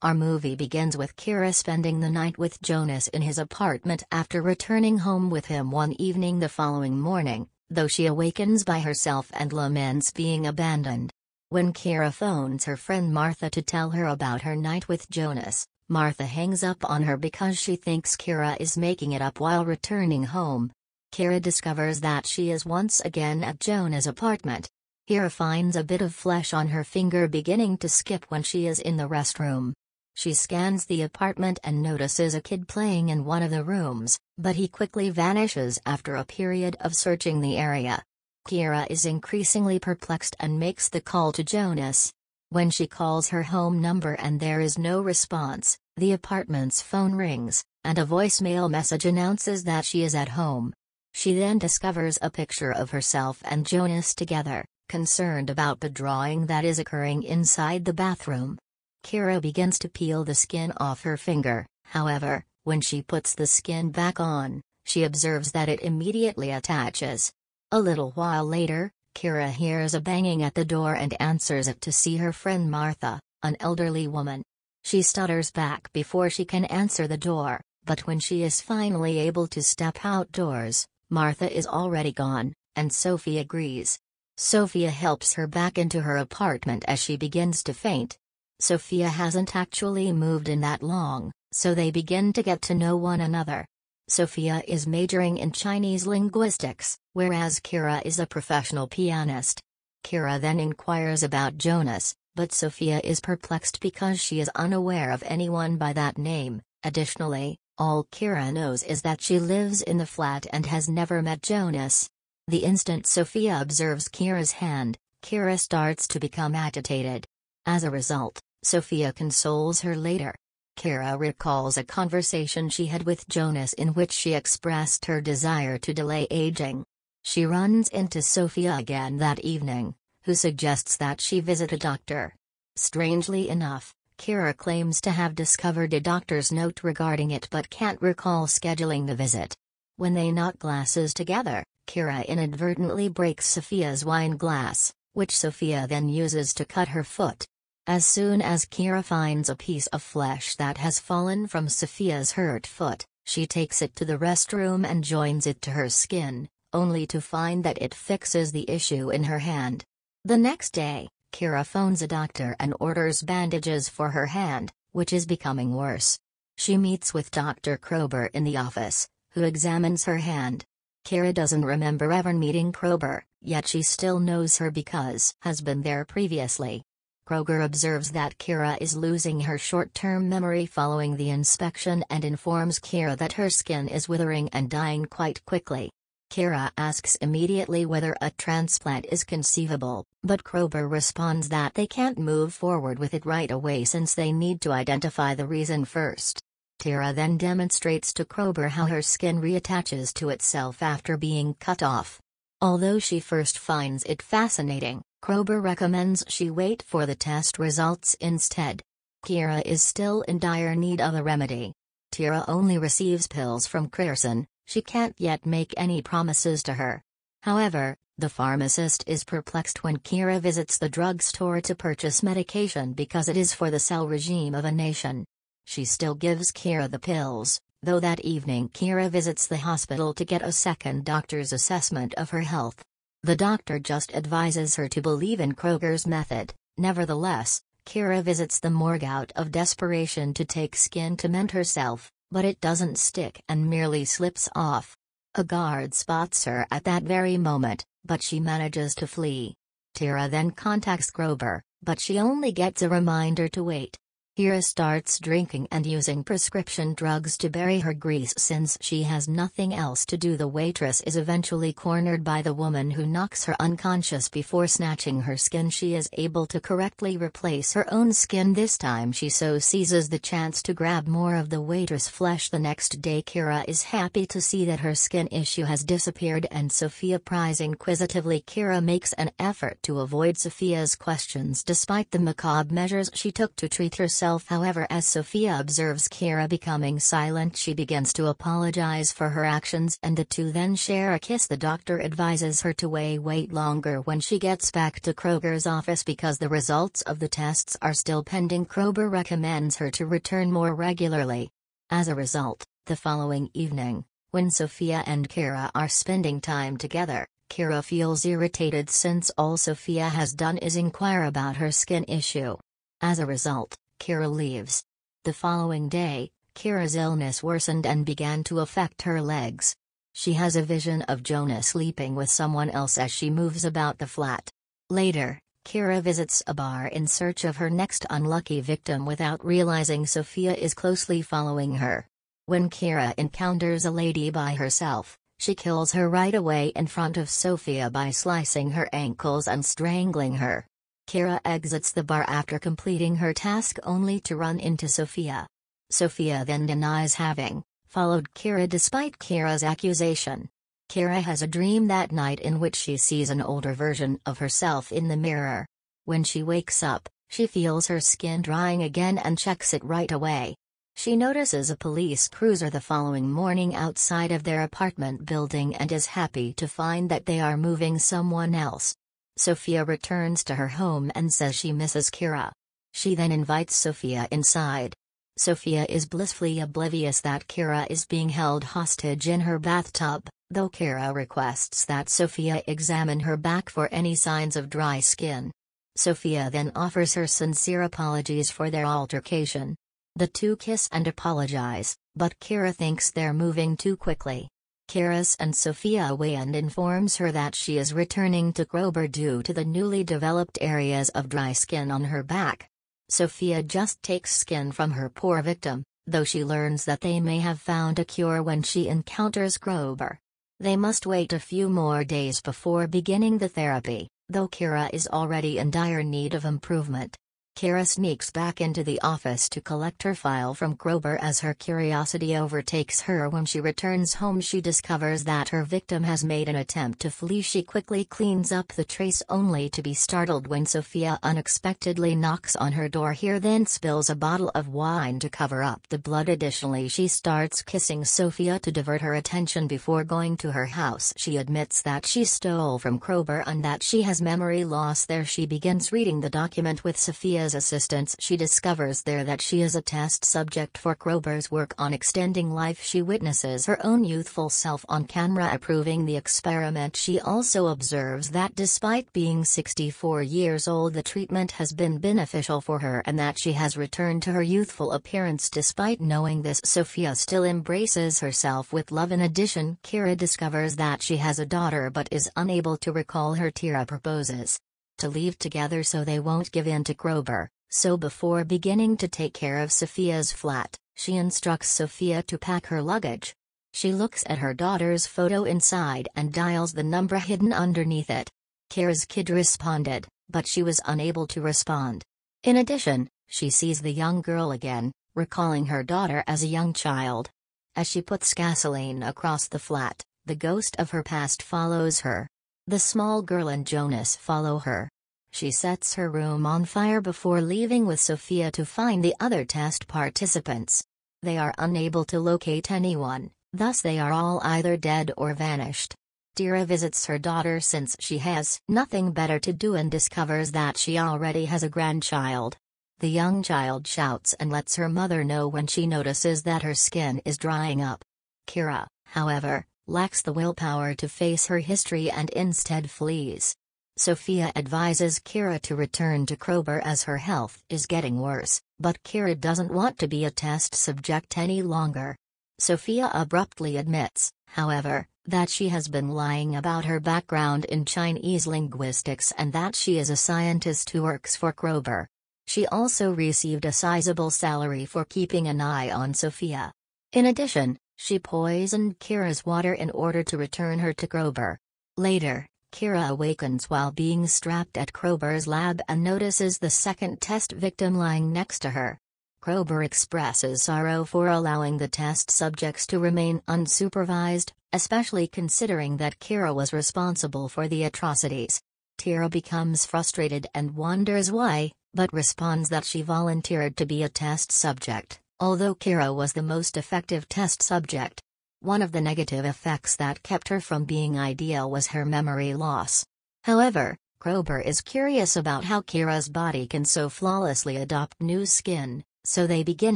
Our movie begins with Kira spending the night with Jonas in his apartment after returning home with him one evening the following morning, though she awakens by herself and laments being abandoned. When Kira phones her friend Martha to tell her about her night with Jonas, Martha hangs up on her because she thinks Kira is making it up while returning home. Kira discovers that she is once again at Jonas' apartment. Kira finds a bit of flesh on her finger beginning to skip when she is in the restroom. She scans the apartment and notices a kid playing in one of the rooms, but he quickly vanishes after a period of searching the area. Kira is increasingly perplexed and makes the call to Jonas. When she calls her home number and there is no response, the apartment's phone rings, and a voicemail message announces that she is at home. She then discovers a picture of herself and Jonas together, concerned about the drawing that is occurring inside the bathroom. Kira begins to peel the skin off her finger, however, when she puts the skin back on, she observes that it immediately attaches. A little while later, Kira hears a banging at the door and answers it to see her friend Martha, an elderly woman. She stutters back before she can answer the door, but when she is finally able to step outdoors, Martha is already gone, and Sophie agrees. Sophia helps her back into her apartment as she begins to faint. Sophia hasn't actually moved in that long, so they begin to get to know one another. Sophia is majoring in Chinese linguistics, whereas Kira is a professional pianist. Kira then inquires about Jonas, but Sophia is perplexed because she is unaware of anyone by that name. Additionally, all Kira knows is that she lives in the flat and has never met Jonas. The instant Sophia observes Kira's hand, Kira starts to become agitated. As a result, Sophia consoles her later. Kira recalls a conversation she had with Jonas in which she expressed her desire to delay aging. She runs into Sophia again that evening, who suggests that she visit a doctor. Strangely enough, Kira claims to have discovered a doctor's note regarding it but can't recall scheduling the visit. When they knock glasses together, Kira inadvertently breaks Sophia's wine glass, which Sophia then uses to cut her foot. As soon as Kira finds a piece of flesh that has fallen from Sophia's hurt foot, she takes it to the restroom and joins it to her skin, only to find that it fixes the issue in her hand. The next day, Kira phones a doctor and orders bandages for her hand, which is becoming worse. She meets with Dr. Krober in the office, who examines her hand. Kira doesn't remember ever meeting Krober, yet she still knows her because has been there previously. Kroger observes that Kira is losing her short-term memory following the inspection and informs Kira that her skin is withering and dying quite quickly. Kira asks immediately whether a transplant is conceivable, but Kroger responds that they can't move forward with it right away since they need to identify the reason first. Kira then demonstrates to Kroger how her skin reattaches to itself after being cut off. Although she first finds it fascinating, Kroger recommends she wait for the test results instead. Kira is still in dire need of a remedy. Kira only receives pills from Krierson. She can't yet make any promises to her. However, the pharmacist is perplexed when Kira visits the drugstore to purchase medication because it is for the cell regime of a nation. She still gives Kira the pills, though that evening Kira visits the hospital to get a second doctor's assessment of her health. The doctor just advises her to believe in Kroger's method. Nevertheless, Kira visits the morgue out of desperation to take skin to mend herself, but it doesn't stick and merely slips off. A guard spots her at that very moment, but she manages to flee. Kira then contacts Kroger, but she only gets a reminder to wait. Kira starts drinking and using prescription drugs to bury her grief since she has nothing else to do. The waitress is eventually cornered by the woman who knocks her unconscious before snatching her skin. She is able to correctly replace her own skin this time. She so seizes the chance to grab more of the waitress' flesh. The next day Kira is happy to see that her skin issue has disappeared and Sophia pries inquisitively. Kira makes an effort to avoid Sophia's questions despite the macabre measures she took to treat herself herself. However, as Sophia observes Kira becoming silent, she begins to apologize for her actions and the two then share a kiss. The doctor advises her to wait longer when she gets back to Kroger's office because the results of the tests are still pending. Kroger recommends her to return more regularly. As a result, the following evening, when Sophia and Kira are spending time together, Kira feels irritated since all Sophia has done is inquire about her skin issue. As a result, Kira leaves. The following day, Kira's illness worsened and began to affect her legs. She has a vision of Jonah sleeping with someone else as she moves about the flat. Later, Kira visits a bar in search of her next unlucky victim without realizing Sophia is closely following her. When Kira encounters a lady by herself, she kills her right away in front of Sophia by slicing her ankles and strangling her. Kira exits the bar after completing her task only to run into Sophia. Sophia then denies having followed Kira despite Kira's accusation. Kira has a dream that night in which she sees an older version of herself in the mirror. When she wakes up, she feels her skin drying again and checks it right away. She notices a police cruiser the following morning outside of their apartment building and is happy to find that they are moving someone else. Sophia returns to her home and says she misses Kira. She then invites Sophia inside. Sophia is blissfully oblivious that Kira is being held hostage in her bathtub, though Kira requests that Sophia examine her back for any signs of dry skin. Sophia then offers her sincere apologies for their altercation. The two kiss and apologize, but Kira thinks they're moving too quickly. Kira and Sophia away and informs her that she is returning to Kroger due to the newly developed areas of dry skin on her back. Sophia just takes skin from her poor victim, though she learns that they may have found a cure when she encounters Kroger. They must wait a few more days before beginning the therapy, though Kira is already in dire need of improvement. Kira sneaks back into the office to collect her file from Kroger as her curiosity overtakes her. When she returns home, she discovers that her victim has made an attempt to flee. She quickly cleans up the trace only to be startled when Sophia unexpectedly knocks on her door. Here then spills a bottle of wine to cover up the blood. Additionally, she starts kissing Sophia to divert her attention before going to her house. She admits that she stole from Kroger and that she has memory loss. There she begins reading the document with Sophia's assistance. She discovers there that she is a test subject for Kroger's work on extending life. She witnesses her own youthful self on camera approving the experiment. She also observes that despite being 64 years old, the treatment has been beneficial for her and that she has returned to her youthful appearance. Despite knowing this, Sophia still embraces herself with love. In addition, Kira discovers that she has a daughter but is unable to recall her. Kira proposes to leave together so they won't give in to Kroger, so before beginning to take care of Sophia's flat, she instructs Sophia to pack her luggage. She looks at her daughter's photo inside and dials the number hidden underneath it. Kira's kid responded, but she was unable to respond. In addition, she sees the young girl again, recalling her daughter as a young child. As she puts gasoline across the flat, the ghost of her past follows her. The small girl and Jonas follow her. She sets her room on fire before leaving with Sophia to find the other test participants. They are unable to locate anyone, thus they are all either dead or vanished. Kira visits her daughter since she has nothing better to do and discovers that she already has a grandchild. The young child shouts and lets her mother know when she notices that her skin is drying up. Kira, however, lacks the willpower to face her history and instead flees. Sophia advises Kira to return to Kroger as her health is getting worse, but Kira doesn't want to be a test subject any longer. Sophia abruptly admits, however, that she has been lying about her background in Chinese linguistics and that she is a scientist who works for Kroger. She also received a sizable salary for keeping an eye on Sophia. In addition, she poisoned Kira's water in order to return her to Kroger. Later, Kira awakens while being strapped at Kroger's lab and notices the second test victim lying next to her. Kroger expresses sorrow for allowing the test subjects to remain unsupervised, especially considering that Kira was responsible for the atrocities. Kira becomes frustrated and wonders why, but responds that she volunteered to be a test subject, although Kira was the most effective test subject. One of the negative effects that kept her from being ideal was her memory loss. However, Krober is curious about how Kira's body can so flawlessly adopt new skin, so they begin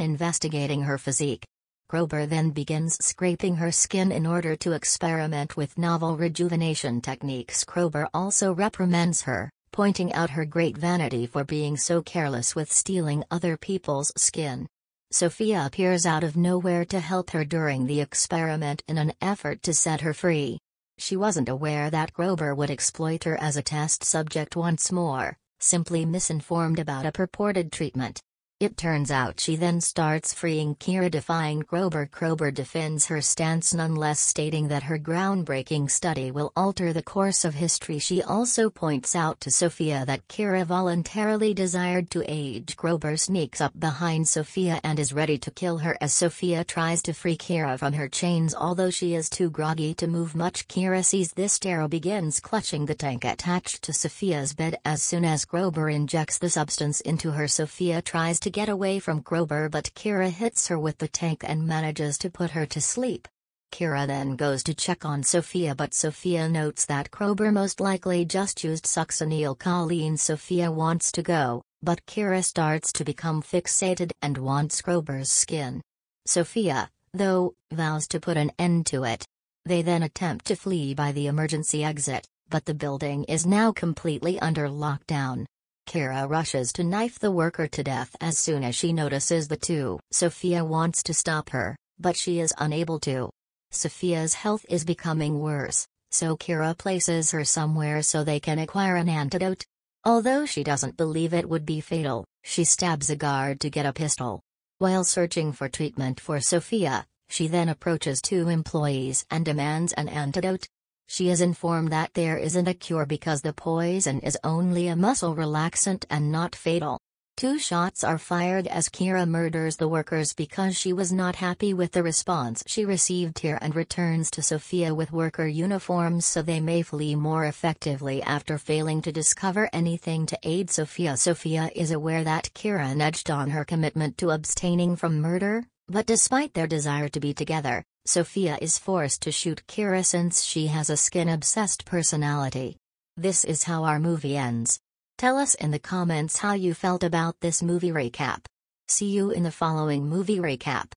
investigating her physique. Krober then begins scraping her skin in order to experiment with novel rejuvenation techniques. Krober also reprimands her, pointing out her great vanity for being so careless with stealing other people's skin. Sophia appears out of nowhere to help her during the experiment in an effort to set her free. She wasn't aware that Krober would exploit her as a test subject once more, simply misinformed about a purported treatment. It turns out she then starts freeing Kira, defying Krober. Krober defends her stance nonetheless, stating that her groundbreaking study will alter the course of history. She also points out to Sophia that Kira voluntarily desired to age. Krober sneaks up behind Sophia and is ready to kill her as Sophia tries to free Kira from her chains. Although she is too groggy to move much, Kira sees this terror, begins clutching the tank attached to Sophia's bed. As soon as Krober injects the substance into her, Sophia tries to get away from Krober, but Kira hits her with the tank and manages to put her to sleep. Kira then goes to check on Sophia, but Sophia notes that Krober most likely just used succinylcholine. Sophia wants to go, but Kira starts to become fixated and wants Krober's skin. Sophia, though, vows to put an end to it. They then attempt to flee by the emergency exit, but the building is now completely under lockdown. Kira rushes to knife the worker to death as soon as she notices the two. Sophia wants to stop her, but she is unable to. Sophia's health is becoming worse, so Kira places her somewhere so they can acquire an antidote. Although she doesn't believe it would be fatal, she stabs a guard to get a pistol. While searching for treatment for Sophia, she then approaches two employees and demands an antidote. She is informed that there isn't a cure because the poison is only a muscle relaxant and not fatal. 2 shots are fired as Kira murders the workers because she was not happy with the response she received here and returns to Sophia with worker uniforms so they may flee more effectively after failing to discover anything to aid Sophia. Sophia is aware that Kira nudged on her commitment to abstaining from murder, but despite their desire to be together, Sophia is forced to shoot Kira since she has a skin-obsessed personality. This is how our movie ends. Tell us in the comments how you felt about this movie recap. See you in the following movie recap.